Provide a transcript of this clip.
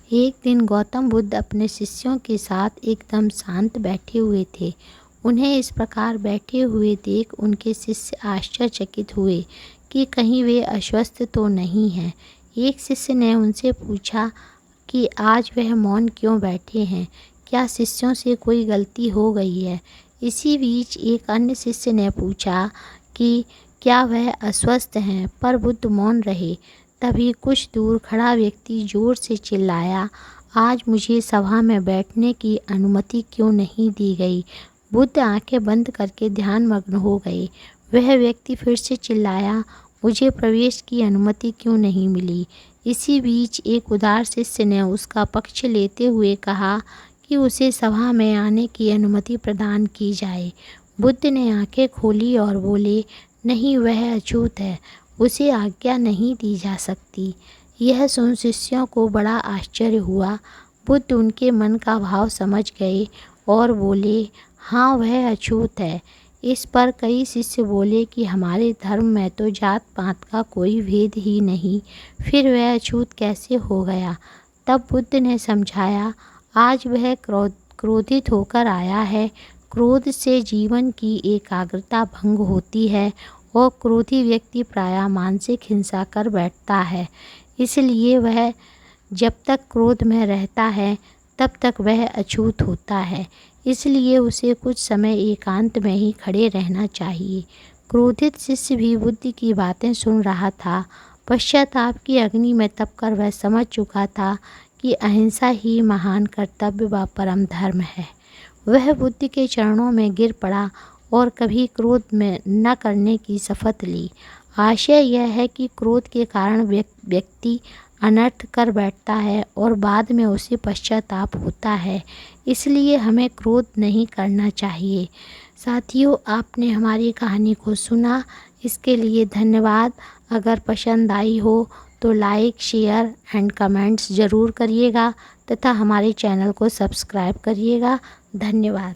एक दिन गौतम बुद्ध अपने शिष्यों के साथ एकदम शांत बैठे हुए थे। उन्हें इस प्रकार बैठे हुए देख उनके शिष्य आश्चर्यचकित हुए कि कहीं वे अस्वस्थ तो नहीं हैं। एक शिष्य ने उनसे पूछा कि आज वह मौन क्यों बैठे हैं, क्या शिष्यों से कोई गलती हो गई है। इसी बीच एक अन्य शिष्य ने पूछा कि क्या वह अस्वस्थ हैं, पर बुद्ध मौन रहे। तभी कुछ दूर खड़ा व्यक्ति जोर से चिल्लाया, आज मुझे सभा में बैठने की अनुमति क्यों नहीं दी गई। बुद्ध आंखें बंद करके ध्यानमग्न हो गए। वह व्यक्ति फिर से चिल्लाया, मुझे प्रवेश की अनुमति क्यों नहीं मिली। इसी बीच एक उदार शिष्य ने उसका पक्ष लेते हुए कहा कि उसे सभा में आने की अनुमति प्रदान की जाए। बुद्ध ने आंखें खोली और बोले, नहीं, वह अछूत है, उसे आज्ञा नहीं दी जा सकती। यह सुन शिष्यों को बड़ा आश्चर्य हुआ। बुद्ध उनके मन का भाव समझ गए और बोले, हाँ, वह अछूत है। इस पर कई शिष्य बोले कि हमारे धर्म में तो जात पात का कोई भेद ही नहीं, फिर वह अछूत कैसे हो गया। तब बुद्ध ने समझाया, आज वह क्रोधित होकर आया है। क्रोध से जीवन की एकाग्रता भंग होती है और क्रोधी व्यक्ति प्रायः मानसिक हिंसा कर बैठता है। इसलिए वह जब तक क्रोध में रहता है तब तक वह अछूत होता है। इसलिए उसे कुछ समय एकांत में ही खड़े रहना चाहिए। क्रोधित शिष्य भी बुद्ध की बातें सुन रहा था। पश्चाताप की अग्नि में तपकर वह समझ चुका था कि अहिंसा ही महान कर्तव्य व परम धर्म है। वह बुद्ध के चरणों में गिर पड़ा और कभी क्रोध में न करने की शपथ ली। आशय यह है कि क्रोध के कारण व्यक्ति अनर्थ कर बैठता है और बाद में उसे पश्चाताप होता है। इसलिए हमें क्रोध नहीं करना चाहिए। साथियों, आपने हमारी कहानी को सुना, इसके लिए धन्यवाद। अगर पसंद आई हो तो लाइक, शेयर एंड कमेंट्स ज़रूर करिएगा तथा हमारे चैनल को सब्सक्राइब करिएगा। धन्यवाद।